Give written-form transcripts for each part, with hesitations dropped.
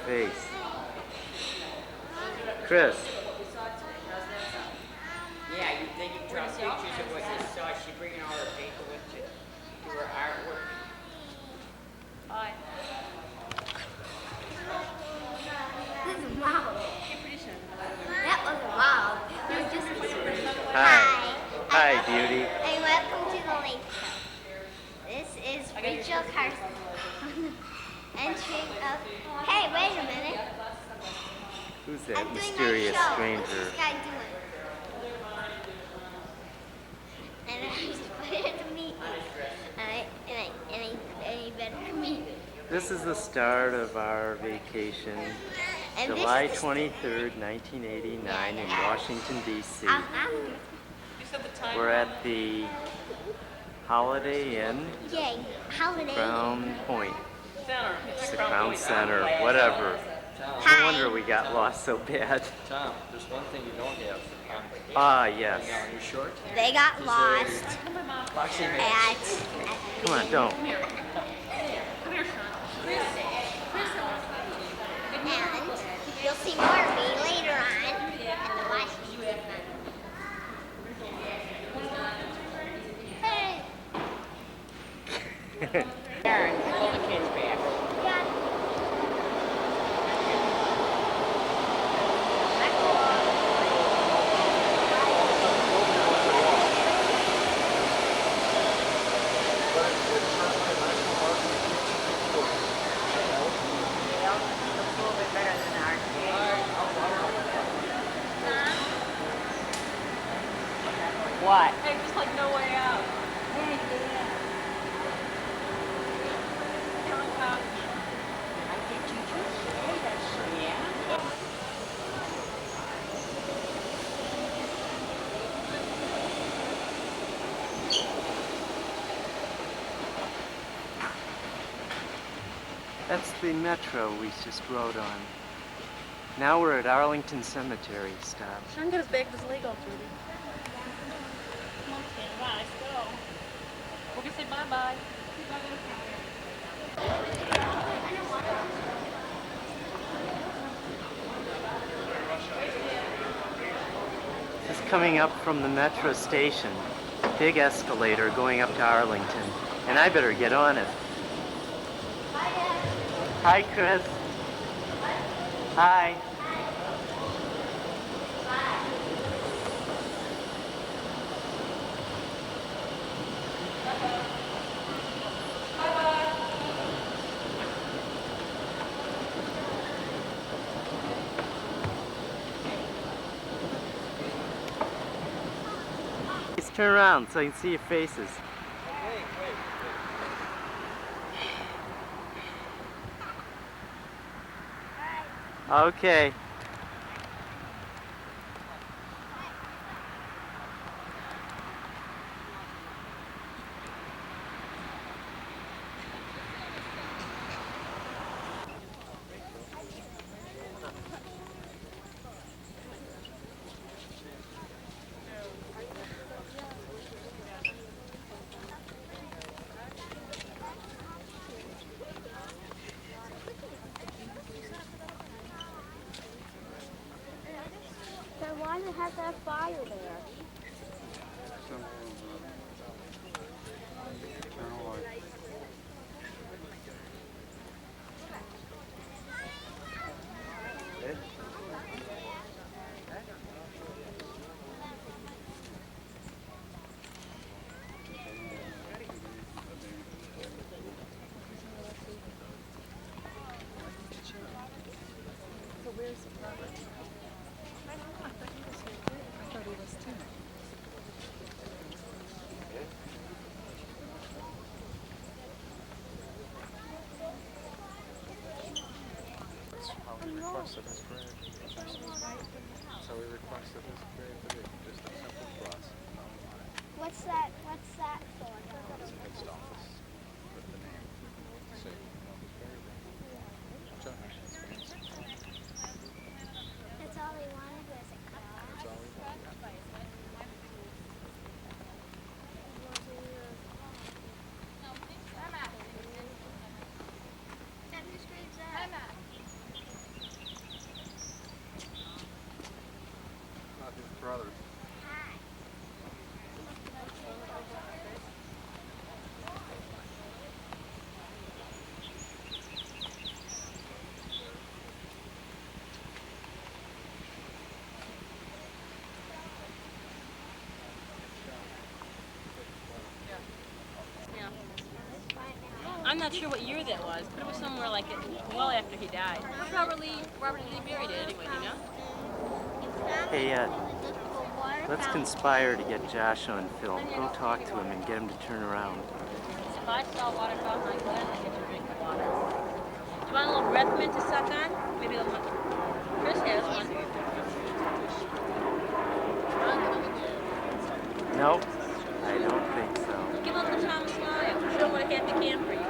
face. Chris. Yeah, they can draw pictures of what you saw. She's bringing all her paper with to do her artwork. Hi. This is wild. That was wild. It was just Hi. Hi, beauty. And welcome to the lake show. This is Rachel Carson. Entering up. Hey, wait a minute. Who's that I'm doing mysterious my show. stranger? What's this guy doing? And I was supposed to meet me. And he better meet me. This is the start of our vacation, And July this is 23rd, 1989 in Washington, D.C. We're at the Holiday Inn, Yay, Holiday Crown Point. Center. It's the Crown Center, whatever. Hi. No wonder we got lost so bad. Tom, there's one thing you don't have on vacation. Ah, yes. Now, you're short. They got lost Roxy at Come on, don't. and you'll see more of me later on at the Washington. Hey. Karen, pull the kids back. Yeah. What? Hey, just like no way out. Yeah. That's the metro we just rode on. Now we're at Arlington Cemetery stop. Sean got his back of his leg all dirty. Come on, stand by, let's go. We're gonna say bye-bye. This is coming up from the metro station. Big escalator going up to Arlington. And I better get on it. Hi, Chris. Hi. Please turn around so I can see your faces. Okay. Why does it have that fire there? So where's Robert? I thought he was too. That's how we requested his grave. That's how we requested his grave to be. Just a simple cross. What's that? What's that for? His post office with the name. So you know his grave. John, his name's That's all they wanted was a cross. That's all we wanted. Whose grave's that? not sure what year that was, but it was somewhere like it, well after he died. Where's Robert Lee buried at anyway, do you know? Hey, let's conspire to get Josh on film. Go talk to him and get him to turn around. If I saw water fountain, I'd gladly get you a drink of water. Do you want a little breath mint to suck on? Maybe a little. Chris has one. Nope, I don't think so. Give Uncle Tom a smile. Show him what a happy camper you are.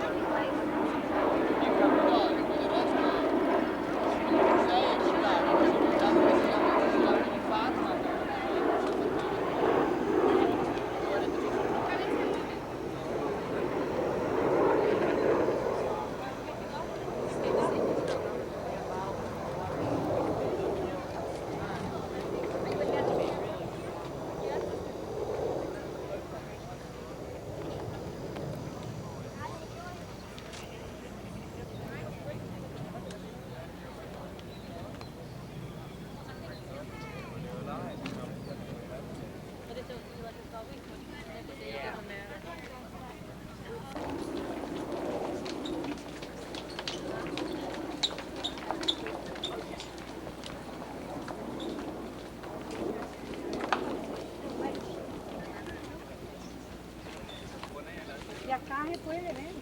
Y acá se puede ver.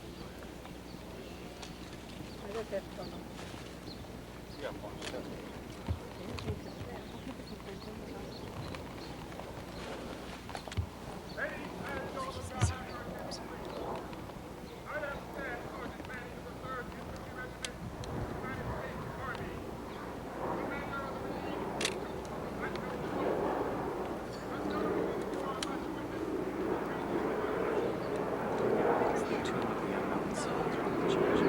No es esto, ¿no? It's the tomb of the unknown soldier in the church.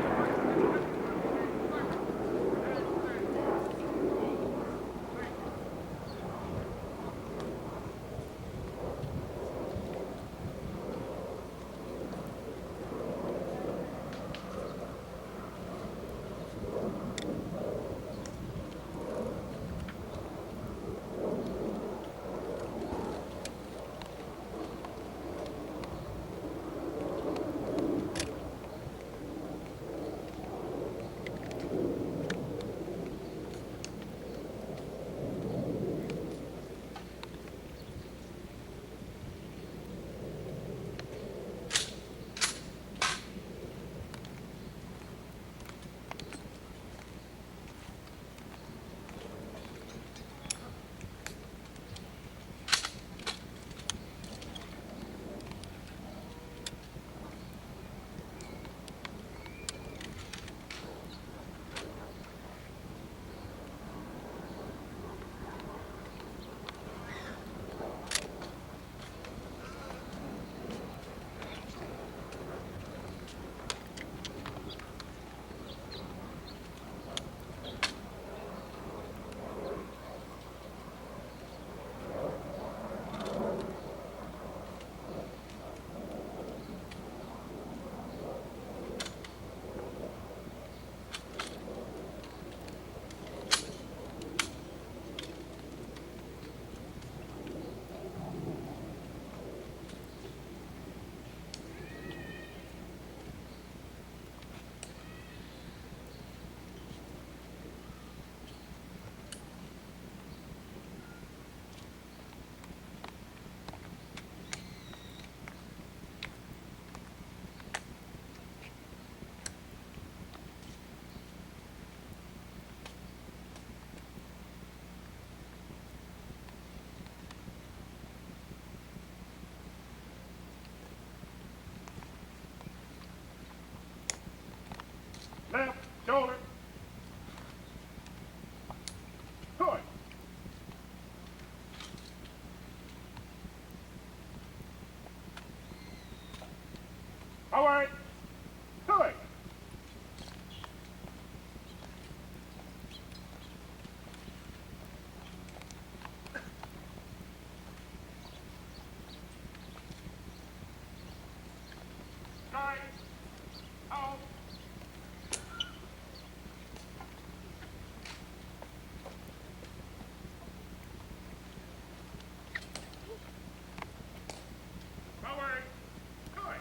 Left shoulder. Good. All right. Good. Strike. Out. Forward. Good.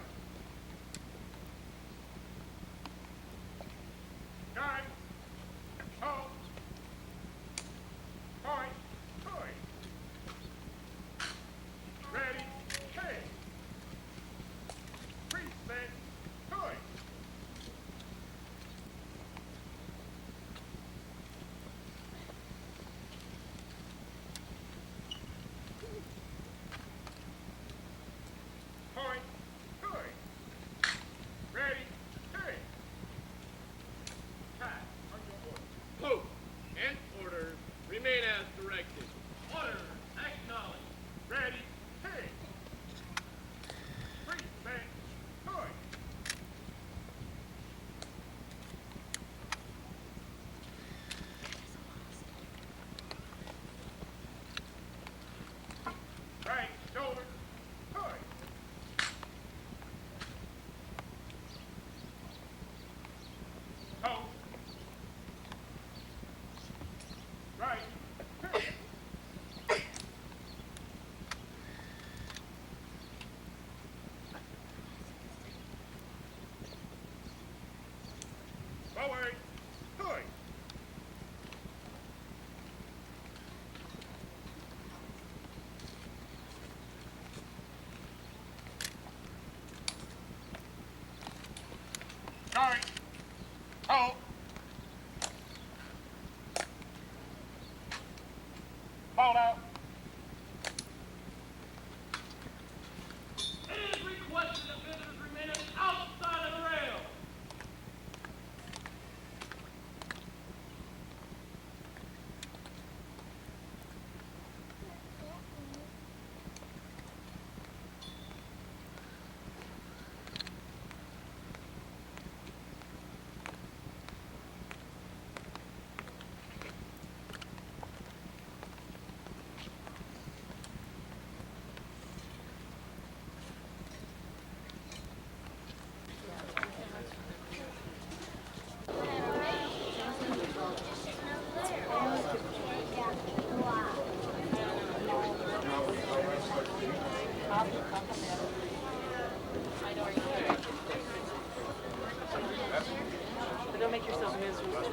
But don't make yourself miserable.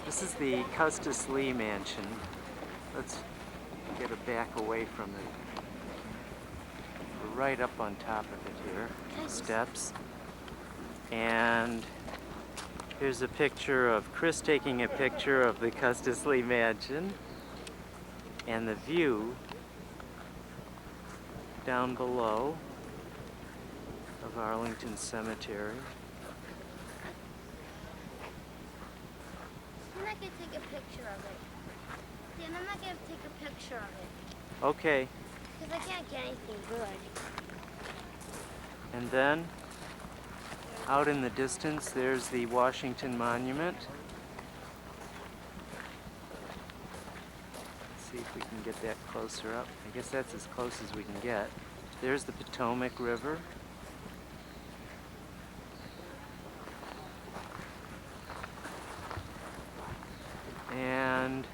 This is the Custis Lee Mansion. Let's get it back away from it. We're right up on top of it here, steps. And here's a picture of Chris taking a picture of the Custis Lee Mansion and the view down below of Arlington Cemetery. I'm not gonna take a picture of it. Dan, I'm not gonna take a picture of it. Okay, Because I can't get anything good. and then out in the distance there's the Washington Monument. Let's see if we can get that closer up. I guess that's as close as we can get. There's the Potomac River. And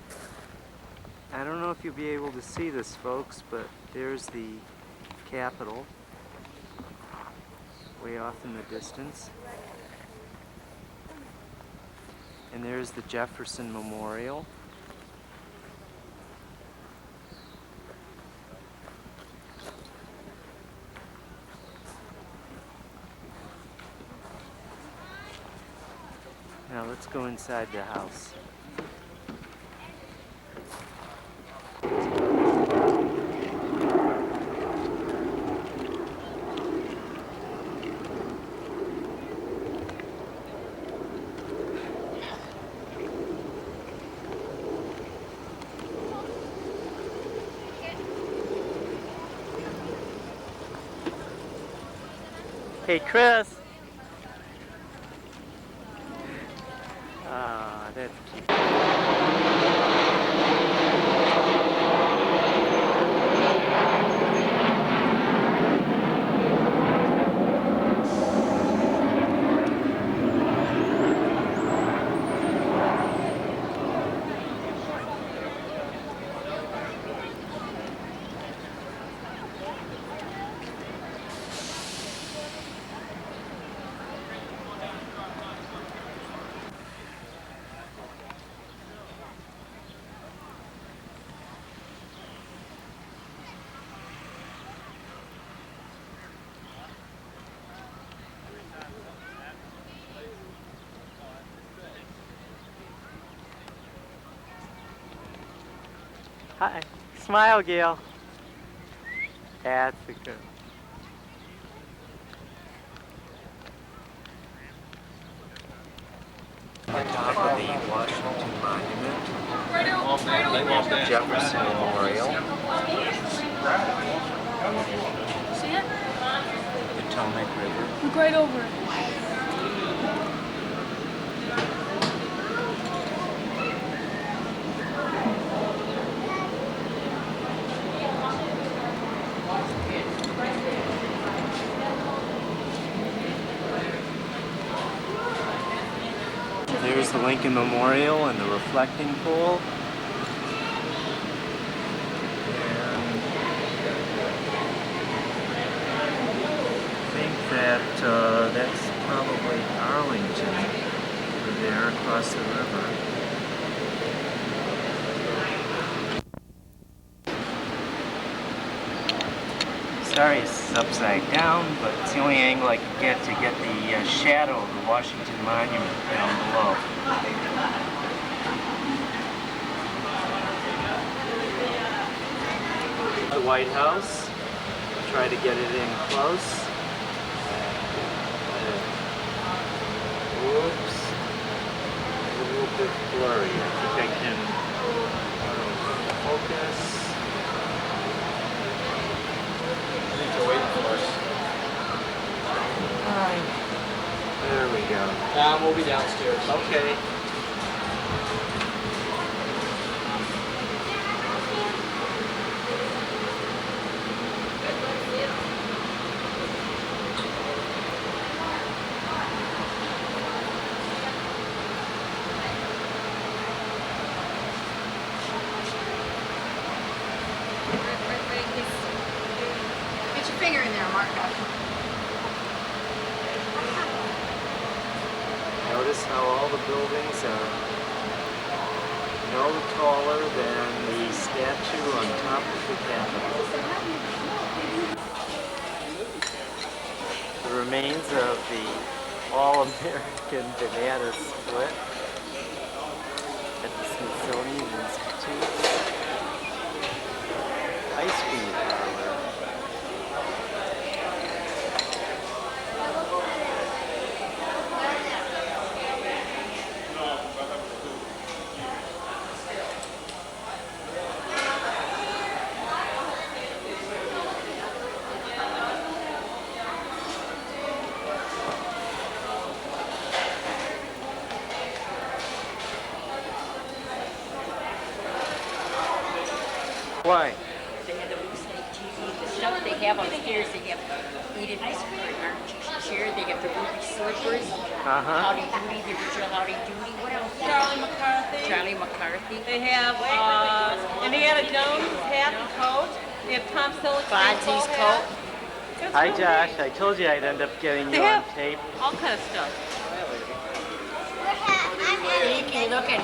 I don't know if you'll be able to see this, folks, but there's the Capitol way off in the distance. And there's the Jefferson Memorial. Now let's go inside the house. Hey, Chris. Ah, that's cute. Hi. Smile, Gail. That's a good. On top of the Washington Monument, Jefferson Memorial, See it? Potomac River. Look right over it. There's the Lincoln Memorial and the reflecting pool. And I think that that's probably Arlington over there across the river. Sorry it's upside down, but it's the only angle I could get to get the shadow of the Washington Monument down below. The White House. Try to get it in close. Oops. A little bit blurry. I think I can focus. They're waiting for us. There we go. We'll be downstairs. Okay. Get your finger in there, Marco. Notice how all the buildings are no taller than the statue on top of the Capitol. The remains of the All-American Banana Split at the Smithsonian Institute. Ice cream parlor. Why? They have the Ruby TV, the stuff they have upstairs. They have Edith chair. They have the Ruby slippers. Howdy Doody, the original Howdy Doody. What else? Charlie McCarthy. Charlie McCarthy. They have Indiana Jones hat and coat. They have Tom Selleck's Fonzie's baseball coat. hat. It's Hi really Josh, neat. I told you I'd end up getting They you on have tape. all kind of stuff. Kiki looking.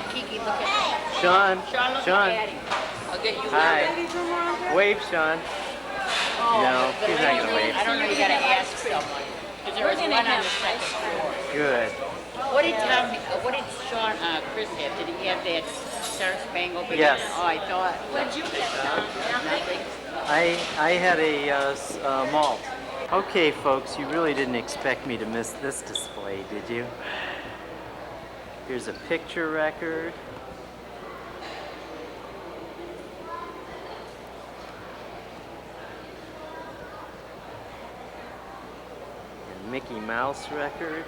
Hey, Sean, Sean, look Sean, at Daddy. I'll get you hi. Ladies room around here? Wave, Sean. Oh, No, the he's not gonna lady- wave. I don't know, you gotta ask someone. Because there was one on the second floor. Good. What did Sean, Chris have? Did he have that Star Spangled Banner? Yes. Oh, I thought. What did you get, Sean? Nothing. I had a malt. Okay, folks, you really didn't expect me to miss this display, did you? Here's a picture record. A Mickey Mouse record.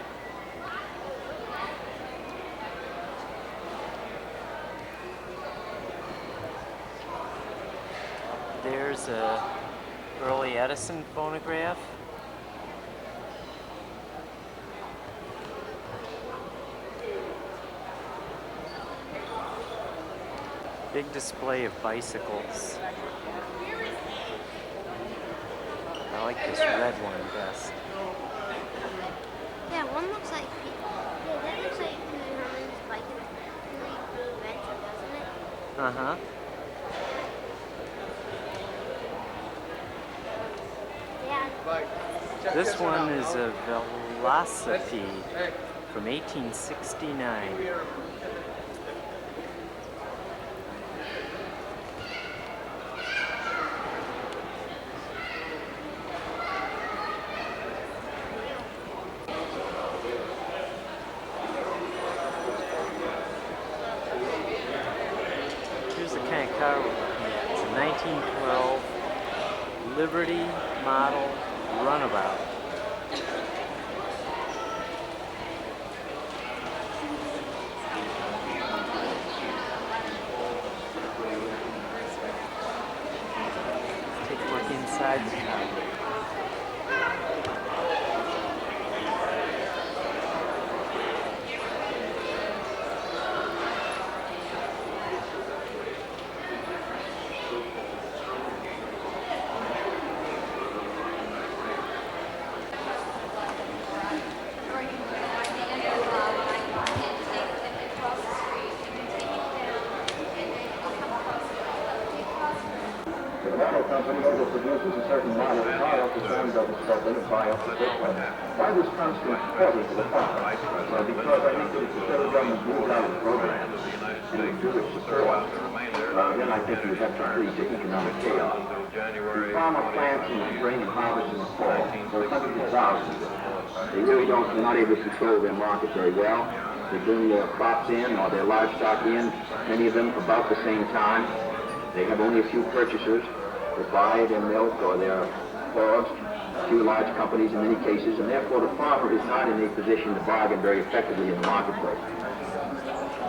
There's a early Edison phonograph. Big display of bicycles. I like this red one best. yeah, one looks like yeah, that looks like Pee Wee Herman's bike and Pee Wee Adventure, doesn't it? Uh-huh. Yeah. This one is a Velocipede from 1869. Here's the kind of car we're looking at. It's a 1912 Liberty model runabout. Take a look inside the car. The model company overproduces a certain model of car off the same double coupled and buy off the big one. Why this constant puzzle to the farmer? Well, because I think that if the federal government moved out of the program and would do it support, then I think you would have to lead to economic chaos. The farmer plants in the spring and harvests in the fall. There are hundreds of thousands. They really they're not able to control their market very well. They bring their crops in or their livestock in, many of them about the same time. They have only a few purchasers that buy their milk or their hogs, a few large companies in many cases, and therefore the farmer is not in a position to bargain very effectively in the marketplace.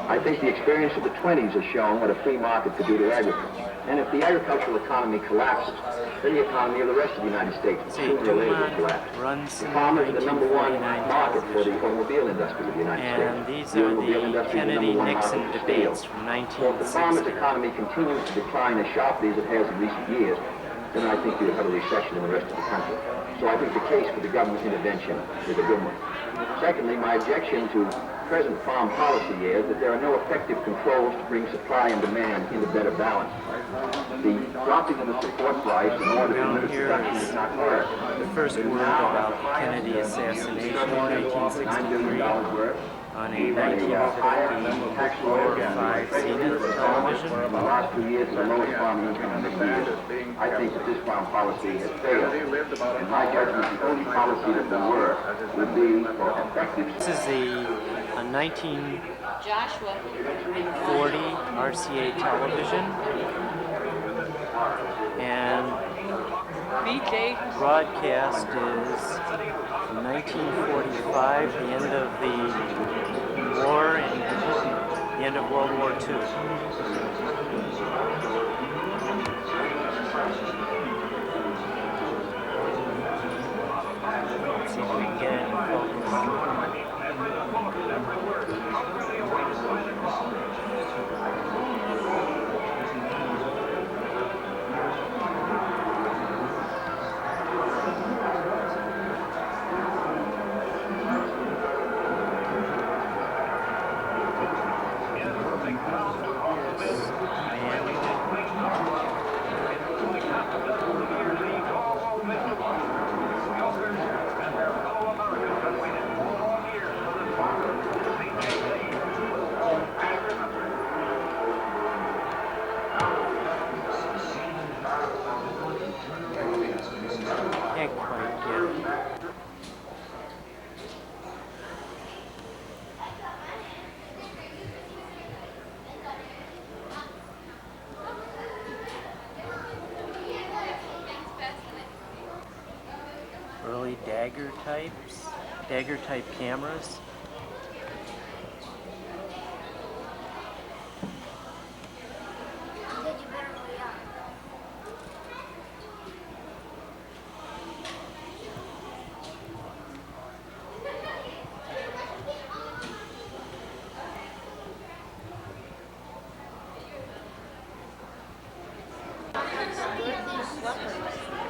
I think the experience of the 20s has shown what a free market could do to agriculture. And if the agricultural economy collapses, then the economy of the rest of the United States sooner or later will collapse. Runs The in farmers are the number one 1949 market for the television. automobile industry of the United And States. these The are automobile the industry is the number one Kennedy-Nixon market for debates steel. from So if the farmer's 1960. economy continues to decline as sharply as it has in recent years, then I think you'd have a recession in the rest of the country. So I think the case for the government intervention is a good one. Secondly, my objection to present farm policy is that there are no effective controls to bring supply and demand into better balance. The dropping of the support price in order to limit production is not fair. The first word about the Kennedy assassination in 1963 on a 1954 or 5 Zenith television. In the last 2 years, the lowest farm income in the years. I think that this farm policy has failed. In my judgment, the only policy that will work would be for effective... This is a 1940 Joshua. RCA television, and BJ. broadcast is from 1945, the end of the war and the end of World War II. Let's see if we can get it in focus. Can't quite get it. Early dagger type cameras.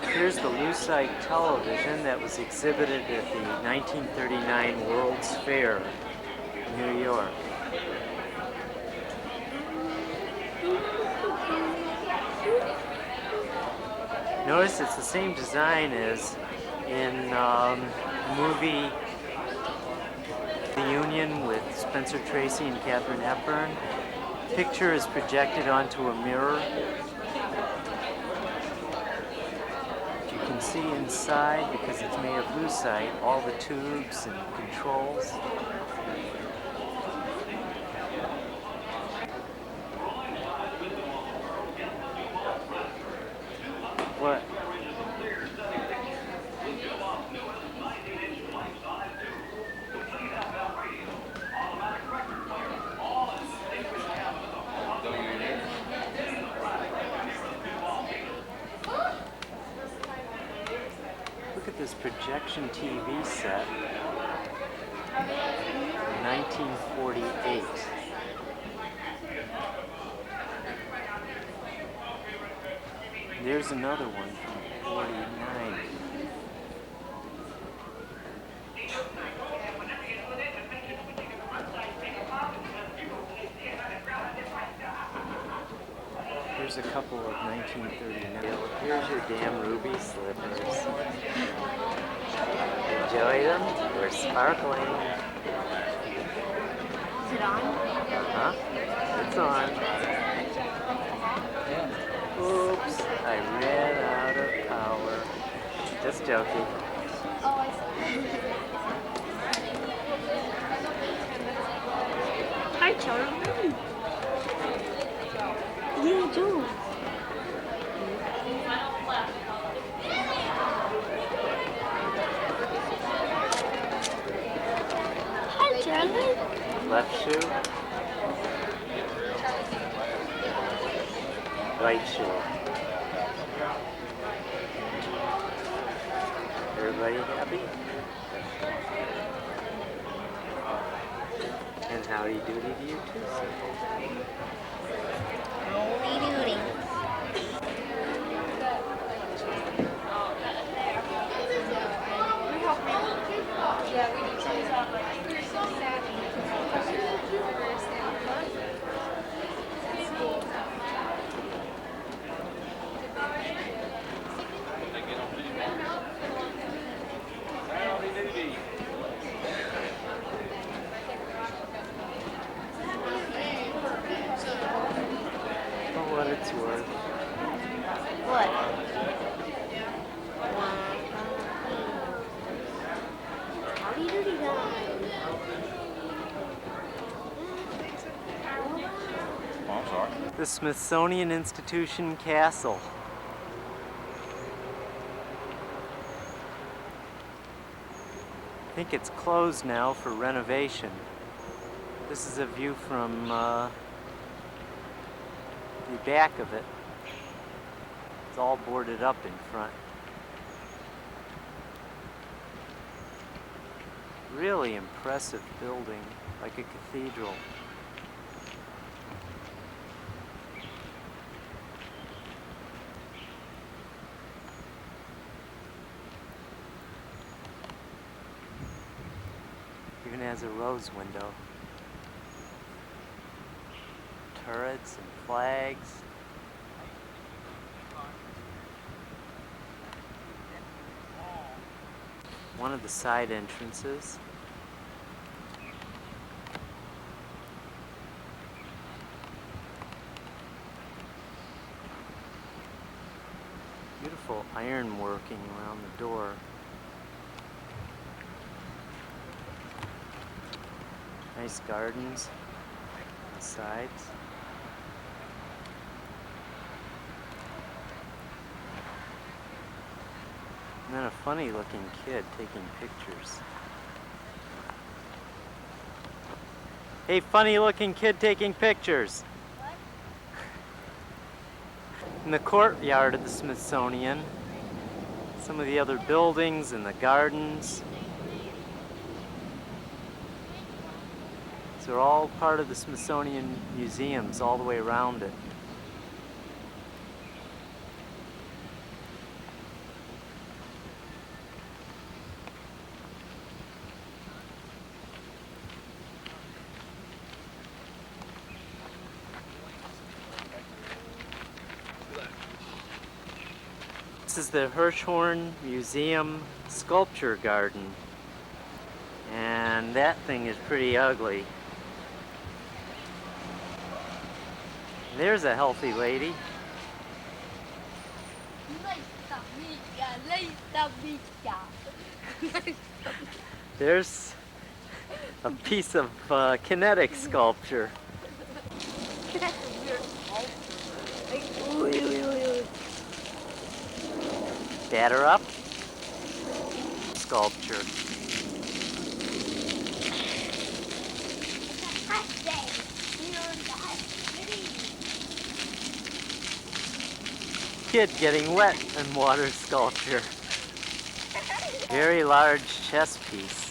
Here's the Lucite television that was exhibited at the 1939 World's Fair in New York. Notice it's the same design as in the movie The Union with Spencer Tracy and Katharine Hepburn. Picture is projected onto a mirror. You can see inside, because it's made of lucite, all the tubes and controls. What? Look at this projection TV set, 1948. There's another one from 49. Here's a couple of 1939. Here's your damn ruby slippers. Enjoy them? They're sparkling. Is it on? Huh? It's on. Oops, I ran out of power. Just joking. Oh, I see. Hi, children. You do. Hi, Charlie. Left shoe. Right shoe. Everybody happy? And howdy doody to you too, sir. Howdy doody. The Smithsonian Institution Castle. I think it's closed now for renovation. This is a view from the back of it. It's all boarded up in front. Really impressive building, like a cathedral. Even has a rose window. Turrets and flags. One of the side entrances. Beautiful iron working around the door. Nice gardens on the sides. And then a funny looking kid taking pictures. Hey, funny looking kid taking pictures. In the courtyard of the Smithsonian, some of the other buildings and the gardens. These are all part of the Smithsonian museums all the way around it. This is the Hirshhorn Museum Sculpture Garden, and that thing is pretty ugly. There's a healthy lady. There's a piece of kinetic sculpture. Batter up. Sculpture. Kid getting wet in water sculpture. Very large chess piece.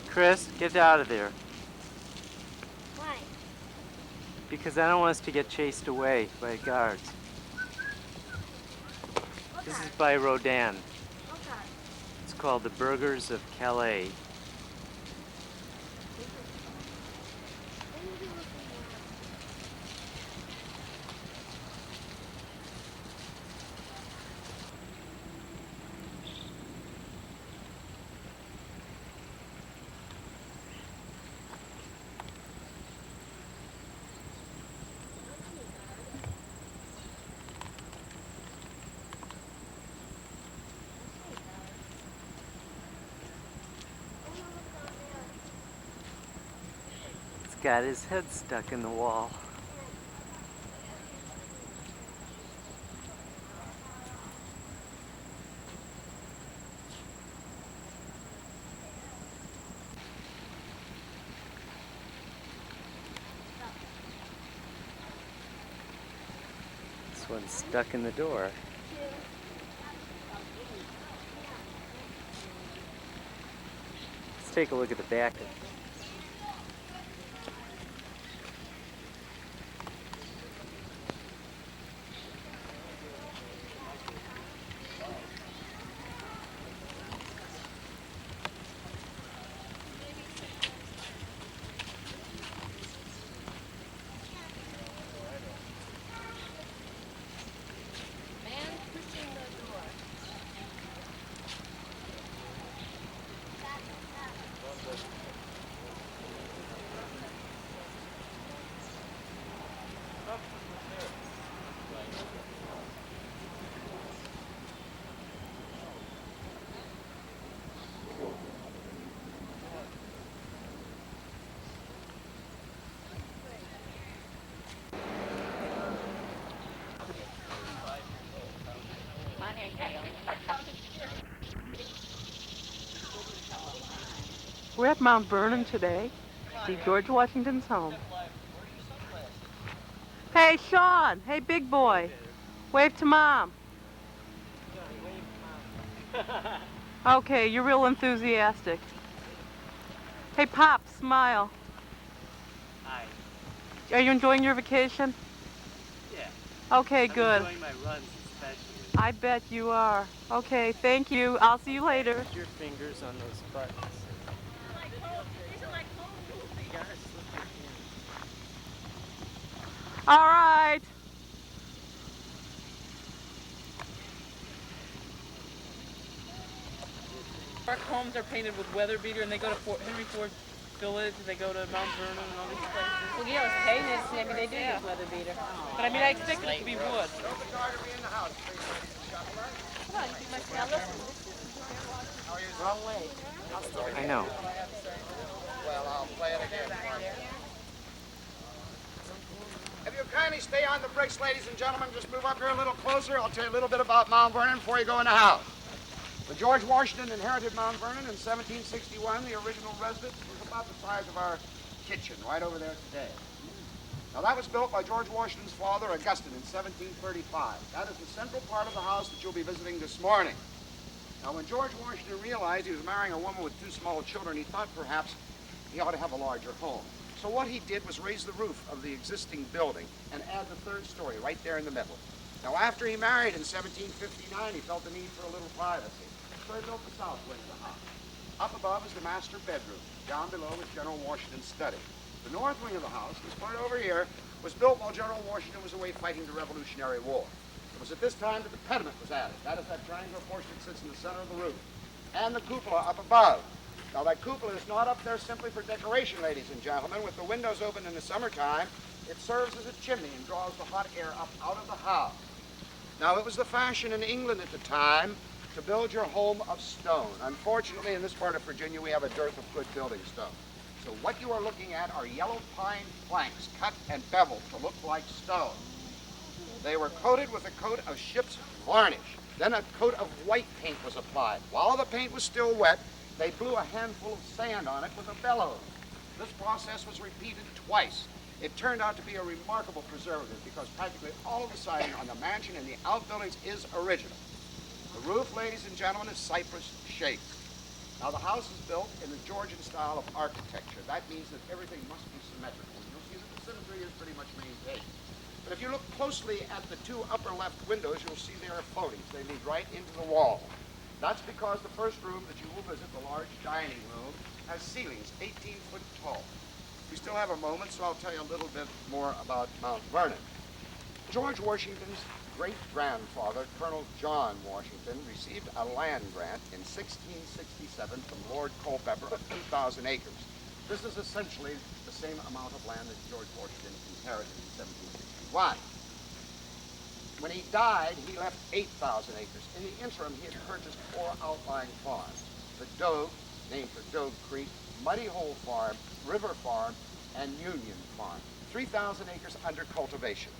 Chris, get out of there. Why? Because I don't want us to get chased away by guards. This is by Rodin. Okay. It's called The Burghers of Calais. Got his head stuck in the wall. This one's stuck in the door. Let's take a look at the back. We're at Mount Vernon today. See George Washington's home. Hey, Sean. Hey, big boy. Wave to Mom. Okay, you're real enthusiastic. Hey, Pop, smile. Hi. Are you enjoying your vacation? Yeah. Okay, good. I'm enjoying my runs especially. I bet you are. Okay, thank you. I'll see you later. Put your fingers on those buttons. You gotta slip your hand. All right. Our homes are painted with weather beater, and they go to Henry Ford Village, they go to Mount Vernon and all these places. Well, yeah, it's painted, so maybe they do use weather beater. But I mean, I expect it to be wood. Come on, you must now listen. Wrong way. I know. Well, I'll play it again. If you kindly stay on the bricks, ladies and gentlemen, just move up here a little closer. I'll tell you a little bit about Mount Vernon before you go in the house. When George Washington inherited Mount Vernon in 1761, the original residence was about the size of our kitchen, right over there today. Now, that was built by George Washington's father, Augustine, in 1735. That is the central part of the house that you'll be visiting this morning. Now, when George Washington realized he was marrying a woman with 2 small children, he thought perhaps he ought to have a larger home. So what he did was raise the roof of the existing building and add the 3rd story right there in the middle. Now, after he married in 1759, he felt the need for a little privacy. So he built the south wing of the house. Up above is the master bedroom. Down below is General Washington's study. The north wing of the house, this part over here, was built while General Washington was away fighting the Revolutionary War. It was at this time that the pediment was added. That is that triangular portion that sits in the center of the roof. And the cupola up above. Now, that cupola is not up there simply for decoration, ladies and gentlemen. With the windows open in the summertime, it serves as a chimney and draws the hot air up out of the house. Now, it was the fashion in England at the time to build your home of stone. Unfortunately, in this part of Virginia, we have a dearth of good building stone. So what you are looking at are yellow pine planks cut and beveled to look like stone. They were coated with a coat of ship's varnish. Then a coat of white paint was applied. While the paint was still wet, they blew a handful of sand on it with a bellows. This process was repeated twice. It turned out to be a remarkable preservative because practically all of the siding on the mansion and the outbuildings is original. The roof, ladies and gentlemen, is cypress shaped. Now, the house is built in the Georgian style of architecture. That means that everything must be symmetrical. You'll see that the symmetry is pretty much maintained. But if you look closely at the 2 upper left windows, you'll see there are floatings. They lead right into the wall. That's because the first room that you will visit, the large dining room, has ceilings 18 foot tall. We still have a moment, so I'll tell you a little bit more about Mount Vernon. George Washington's great-grandfather, Colonel John Washington, received a land grant in 1667 from Lord Culpeper of 2,000 acres. This is essentially the same amount of land that George Washington inherited in 1761. When he died, he left 8,000 acres. In the interim, he had purchased 4 outlying farms. The Dogue, named for Dogue Creek, Muddy Hole Farm, River Farm, and Union Farm. 3,000 acres under cultivation.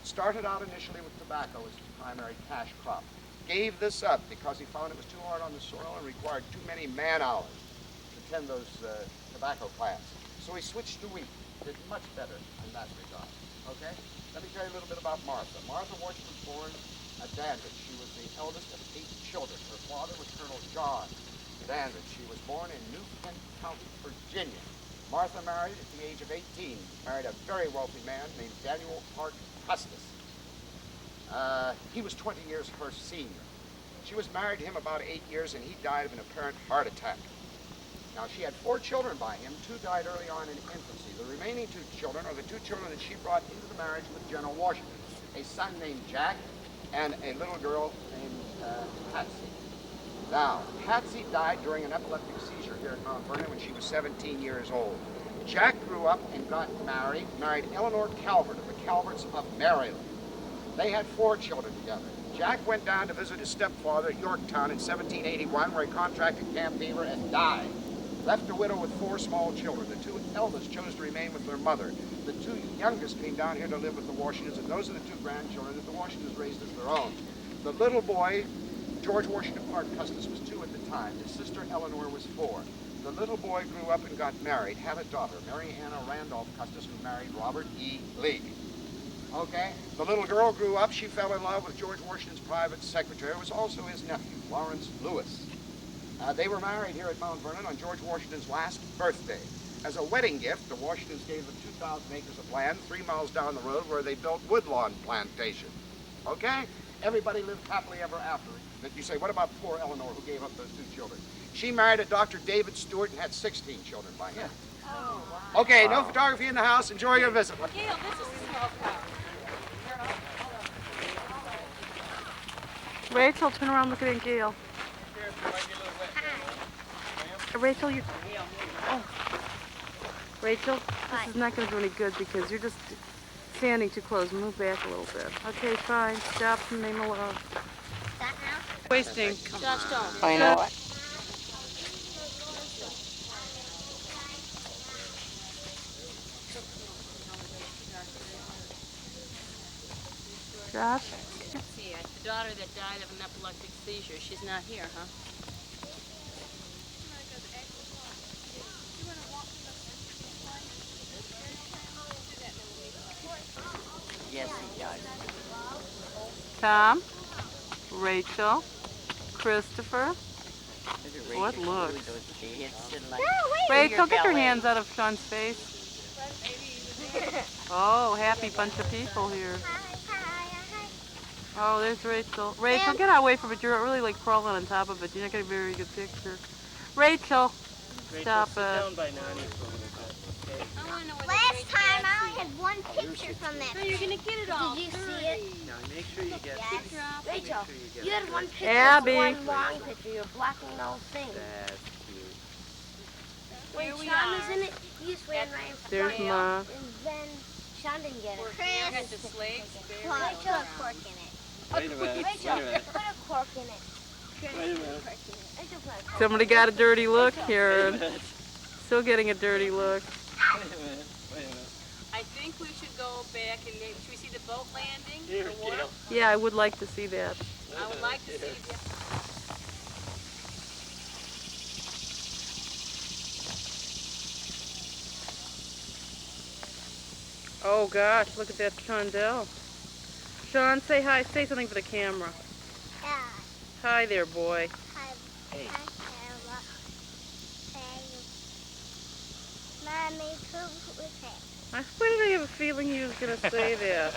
Started out initially with tobacco as his primary cash crop. Gave this up because he found it was too hard on the soil and required too many man-hours to tend those tobacco plants. So he switched to wheat. Did much better in that regard. Okay? Let me tell you a little bit about Martha. Martha Washington was born at Danvers. She was the eldest of 8 children. Her father was Colonel John Danvers. She was born in New Kent County, Virginia. Martha married at the age of 18. Married a very wealthy man named Daniel Park Custis. He was 20 years her senior. She was married to him about 8 years, and he died of an apparent heart attack. Now, she had 4 children by him. 2 died early on in infancy. The remaining 2 children are the 2 children that she brought into the marriage with General Washington. A son named Jack and a little girl named Patsy. Now, Patsy died during an epileptic seizure here at Mount Vernon when she was 17 years old. Jack grew up and got married Eleanor Calvert of the Calverts of Maryland. They had 4 children together. Jack went down to visit his stepfather at Yorktown in 1781, where he contracted camp fever and died. Left a widow with 4 small children. The 2 eldest chose to remain with their mother. The 2 youngest came down here to live with the Washingtons, and those are the 2 grandchildren that the Washingtons raised as their own. The little boy George Washington Parke Custis was 2 at the time. His sister Eleanor was 4. The little boy grew up and got married, had a daughter, Mary Anna Randolph Custis, who married Robert E. Lee. Okay? The little girl grew up. She fell in love with George Washington's private secretary, who was also his nephew, Lawrence Lewis. They were married here at Mount Vernon on George Washington's last birthday. As a wedding gift, the Washingtons gave them 2,000 acres of land 3 miles down the road where they built Woodlawn Plantation. Okay? Everybody lived happily ever after. But you say, what about poor Eleanor who gave up those 2 children? She married a Dr. David Stewart and had 16 children by him. Oh, wow. Okay, no photography in the house. Enjoy your visit. Gail, this is a small car. Rachel, turn around, look at Aunt Gail. Rachel, you. Oh. Rachel, this is not going to do any good because you're just standing too close. Move back a little bit. Okay, fine. Stop in the name of love. Stop now. Wasting. Josh, don't. I know it. Josh? See, the daughter that died of an epileptic seizure, she's not here, huh? Yes, he does. Tom? Rachel? Christopher? What look? Rachel, get your hands out of Sean's face. Oh, happy bunch of people here. Oh, there's Rachel. Rachel, get away from it. You're really like crawling on top of it. You're not getting a very good picture. Rachel, stop it. I want to know what Last time I only had 1 picture from that. No, you're going to get it all. Did you see it? Now make sure you get Yes. this. Rachel, you had 1 picture. Abby. 1 long picture. You're blocking the whole thing. That's cute. Wait, Here we Sean are. was in it. You just ran right in front. There's Ma. And then Sean didn't get it. You got the slaves. Rachel, put a cork in it. Wait a minute. Rachel, put a cork in it. Wait a minute. Rachel, put a cork. Somebody got a dirty look here. Still getting a dirty look. Wait a minute. Wait a minute. I think we should go back and maybe, should we see the boat landing? Here, The wharf? Gail. Yeah, I would like to see that. I would like to see the... Oh gosh, look at that chandelle. Sean, say hi. Say something for the camera. Yeah. Hi there, boy. Hey. Mommy, who was that? Why did I have a feeling he was going to say that?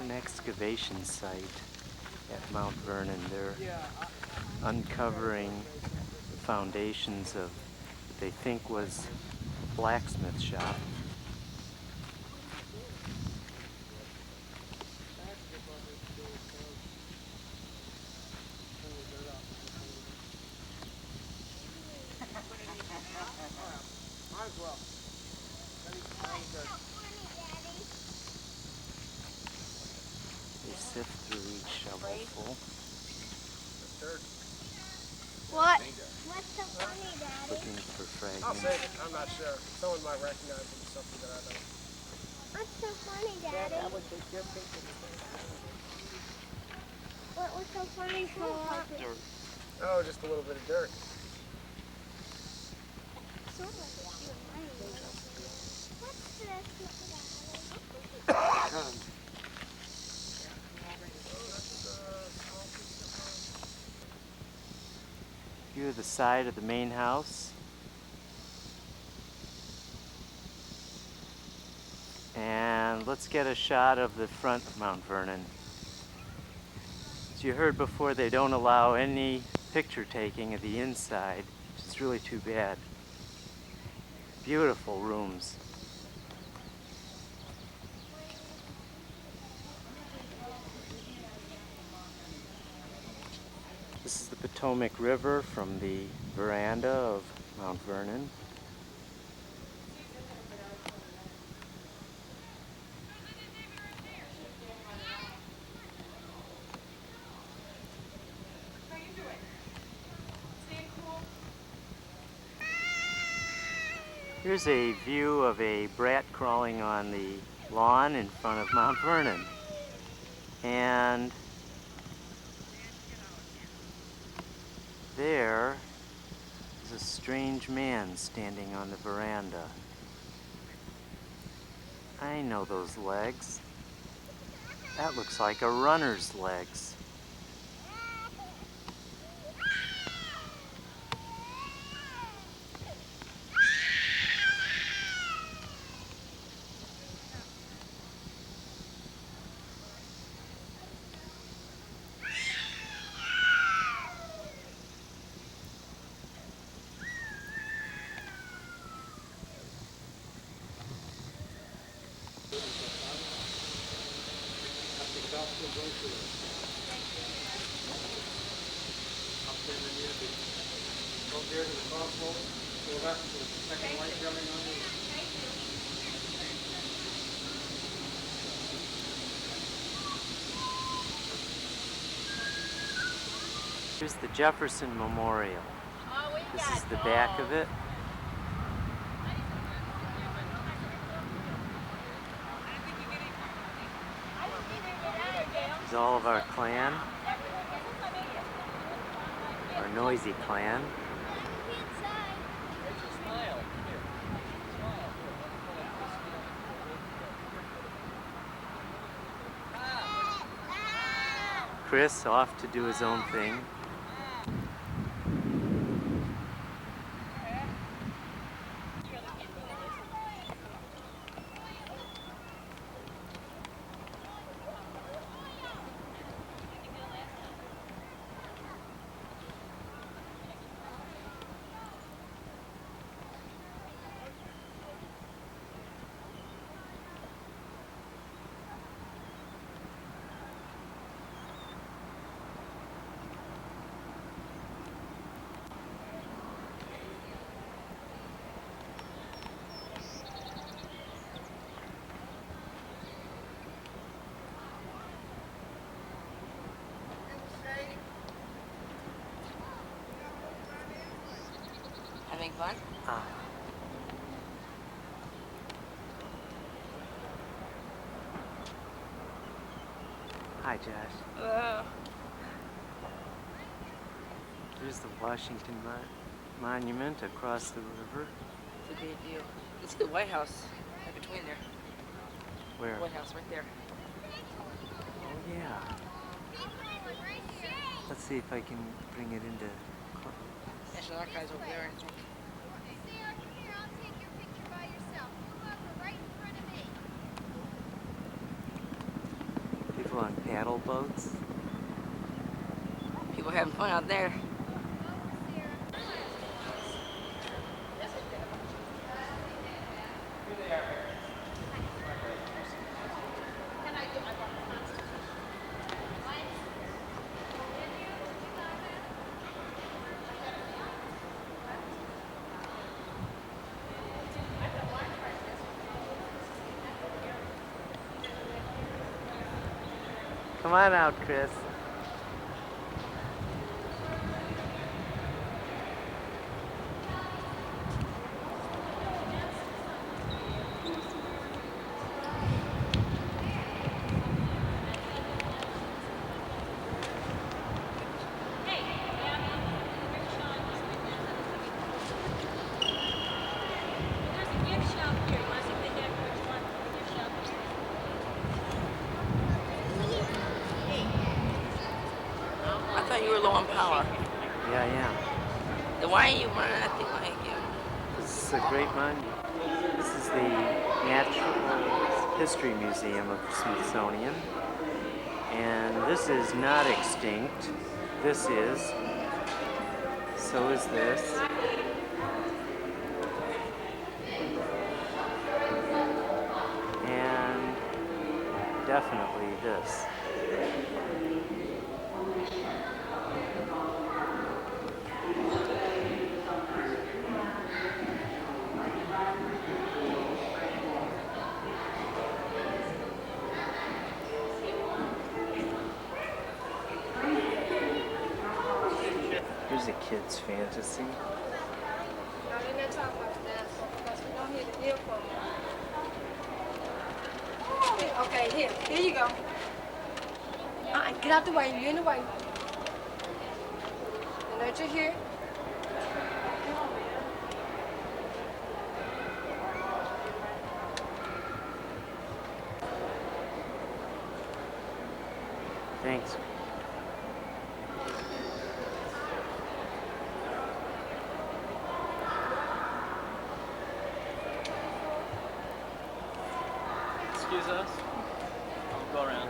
An excavation site at Mount Vernon. They're uncovering the foundations of what they think was a blacksmith shop. Might as well. They sift through each shovelful, What? What's so funny, Daddy? looking for I'll fragments. say it. I'm not sure. Someone might recognize it as something that I don't. What's so funny, Daddy? What was so funny for? Dirt. Oh, just a little bit of dirt. Sort of like a shoe of mine. What's this? View of the side of the main house. And let's get a shot of the front of Mount Vernon. As you heard before, they don't allow any picture taking of the inside, which is really too bad. Beautiful rooms. This is the Potomac River from the veranda of Mount Vernon. Here's a view of a brat crawling on the lawn in front of Mount Vernon. And there is a strange man standing on the veranda. I know those legs. That looks like a runner's legs. Here's the Jefferson Memorial. This is the back of it. This is all of our clan, our noisy clan. Chris off to do his own thing. Having fun? Hi, Josh. There's the Washington Monument across the river. It's a big deal. Let's see the White House right between there. Where? White House right there. Oh, yeah. Let's see if I can bring it into... National Archives over there, I think. People on paddle boats. People having fun out there. Come on out, Chris. thought you were low on power. Yeah, I am. Then why are you running acting like you? This is a great monument. This is the Natural History Museum of the Smithsonian. And this is not extinct. This is. So is this. And definitely this. Here's a kid's fantasy. Okay, here you go. Get out the way, you're in the way. And right here. Thanks. Excuse us. Go around.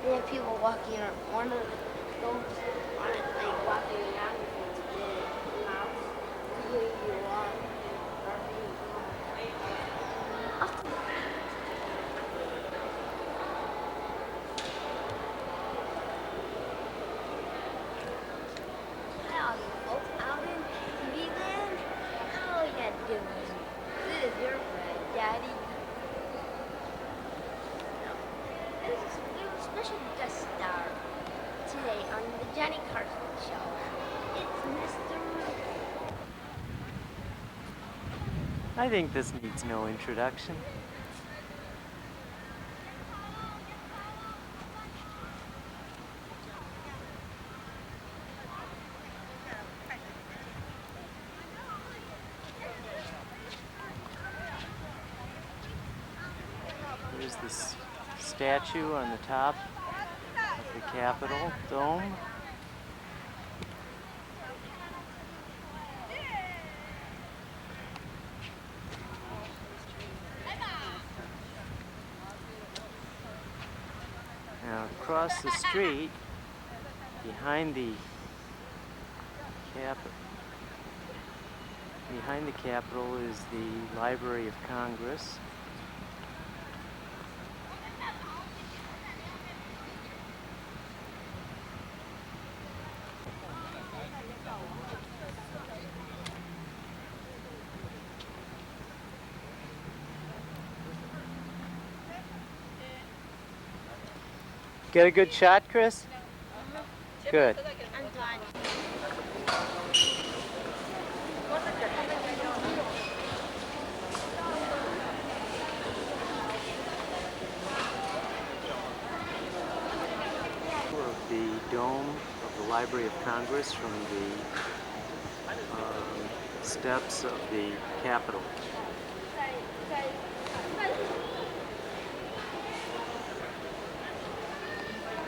We have people walking around. One of those on it, like walking around with the mouse. Here you are. Hello, folks out in Greenland. How are you doing? This is your friend, Daddy. This is a special guest star today on the Johnny Carson Show. It's Mr. I think this needs no introduction. There's this statue on the top of the Capitol dome. Now across the street, behind the Capitol is the Library of Congress. Get a good shot, Chris? Good. I'm done. Of the dome of the Library of Congress from the steps of the Capitol.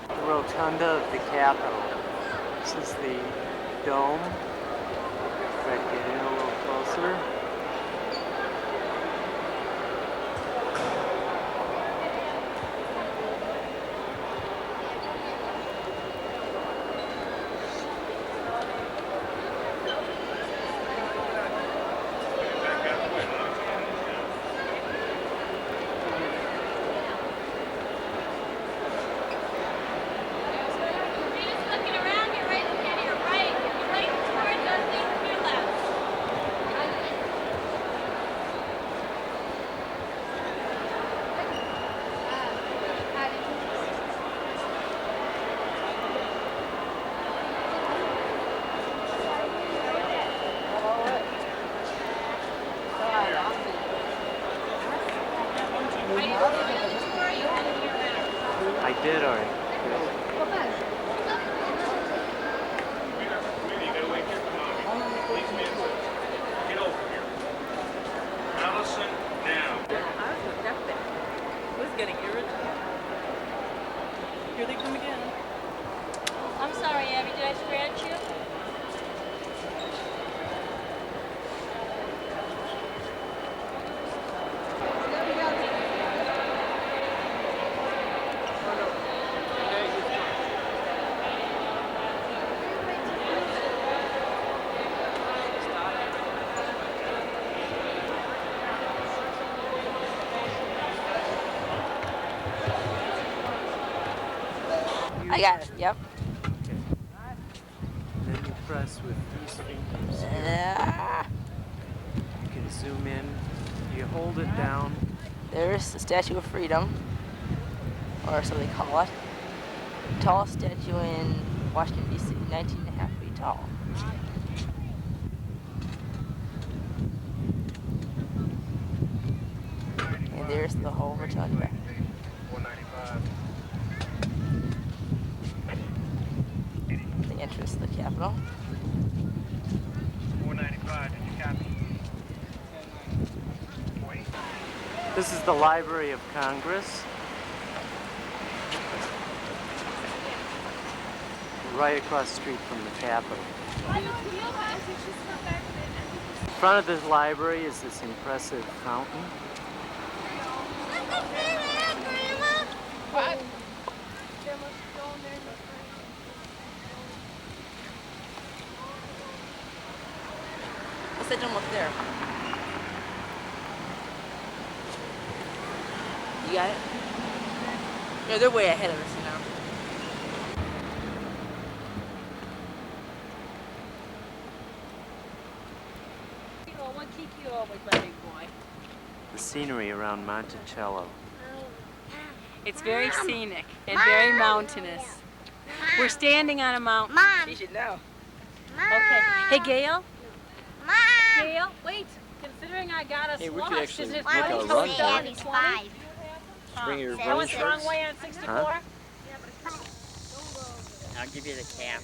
The rotunda of the Capitol. This is the dome. Try to get in a little closer. did? All right. Get over here. Allison, now. I was with that thing. I was getting irritated. Here they come again. I'm sorry, Abby, did I scratch you? I got it. Yep. Then you press with these fingers here. You can zoom in. You hold it down. There's the Statue of Freedom, or so they call it. Tallest statue in Washington, D.C., 19.5 feet tall. And there's the whole rotunda back. 195. The entrance to the Capitol. 495, did you copy? This is the Library of Congress. Right across the street from the Capitol. In front of this library is this impressive fountain. What? What's that almost there? You got it? Yeah, they're way ahead of us now. What keep you always, my big boy? The scenery around Monticello. It's very scenic and very mountainous. We're standing on a mountain. Mom. You should know. Okay. Hey, Gail? Mom. Gail, wait. Considering I got us Hey, we lost, could actually is it make a funny? run It's for it. Abby's 5. Bring your That running was the wrong shorts. way on 64? Huh? I'll give you the cap.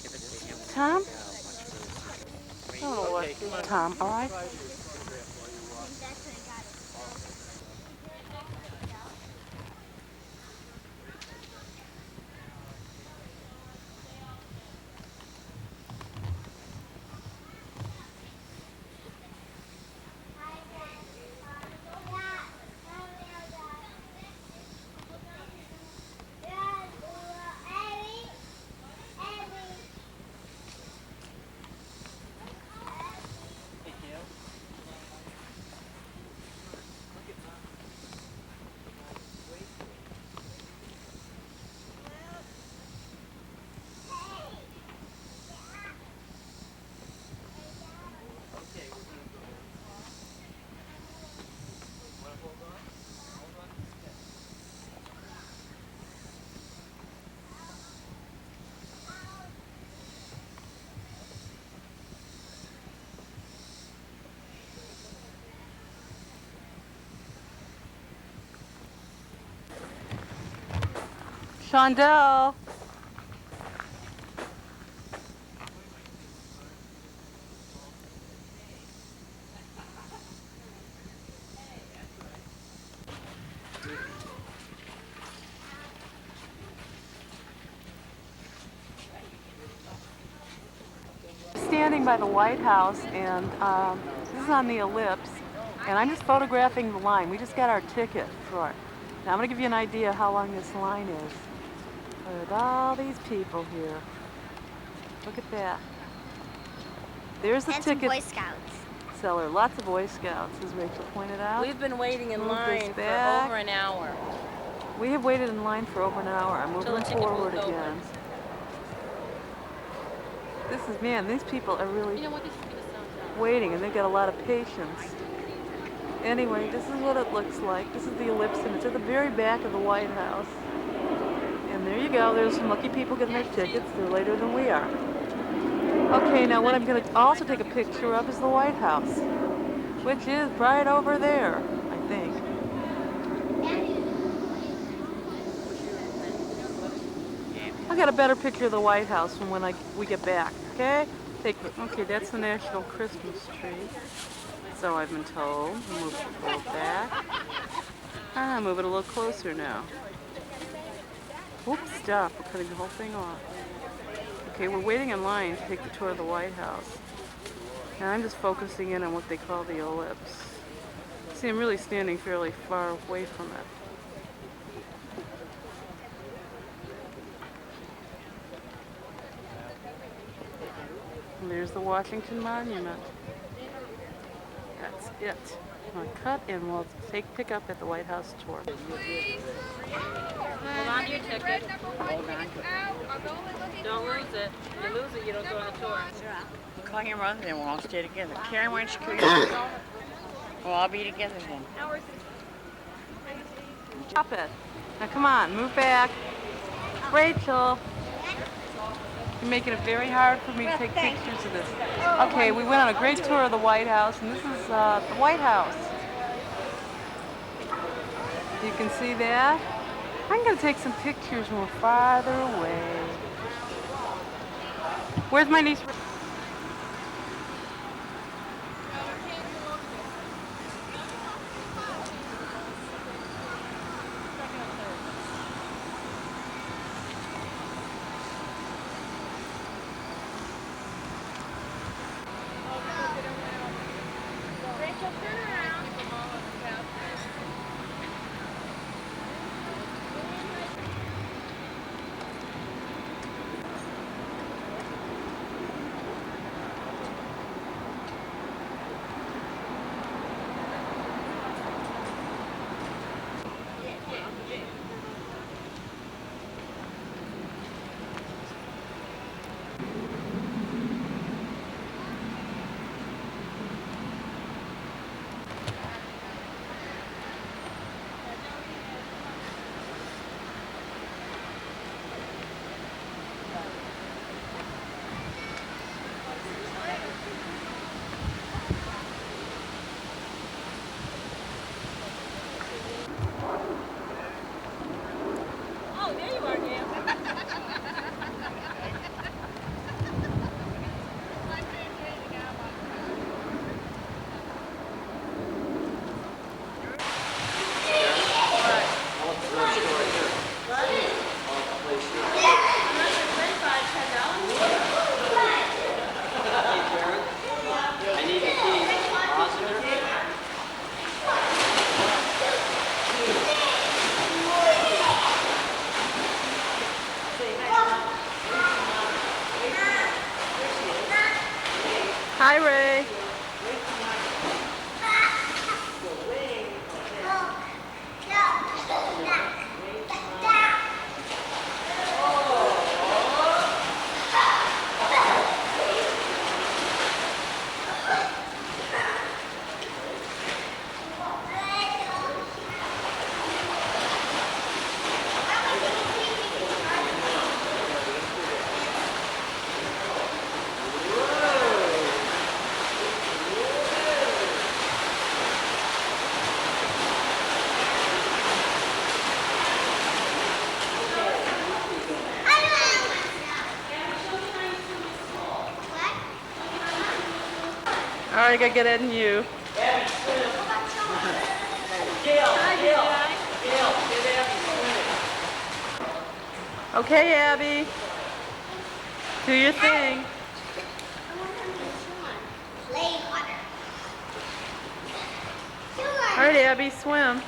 Give it to him. Tom? Oh, Tom, all right? Shondell. Standing by the White House, and this is on the ellipse, and I'm just photographing the line. We just got our ticket for it. Now I'm going to give you an idea how long this line is. With all these people here. Look at that. There's the And some ticket Boy Scouts. seller. Lots of Boy Scouts, as Rachel pointed out. We've been waiting in Move this line for back. over an hour. We have waited in line for over an hour. I'm Till the moving ticket forward moved over. again. This is, man, these people are really You know what, this should be the sound. waiting, and they've got a lot of patience. Anyway, this is what it looks like. This is the ellipse, and it's at the very back of the White House. And there you go. There's some lucky people getting their tickets. They're later than we are. Okay, now what I'm going to also take a picture of is the White House, which is right over there, I think. get a better picture of the White House when we get back, okay? Okay, that's the National Christmas tree. So I've been told. Move it a little back. Move it a little closer now. Whoops, stop. We're cutting the whole thing off. Okay, we're waiting in line to take the tour of the White House. And I'm just focusing in on what they call the ellipse. See, I'm really standing fairly far away from it. And there's the Washington Monument. That's it. I'm going to cut and we'll pick up at the White House tour. Hold on to your ticket. Don't lose it. If you lose it, you don't go on the tour. Call him rather than we'll all stay together. Karen, why don't you kill We'll all be together then. Stop it. Now come on, move back. Rachel. You're making it very hard for me to take pictures of this. Okay, we went on a great tour of the White House, and this is the White House. You can see that. I'm going to take some pictures when we're farther away. Where's my niece? Oh, there you are, Gail. Hi, Ray. All right, I gotta get Ed and you. Okay, Abby. Do your thing. All right, Abby, swim.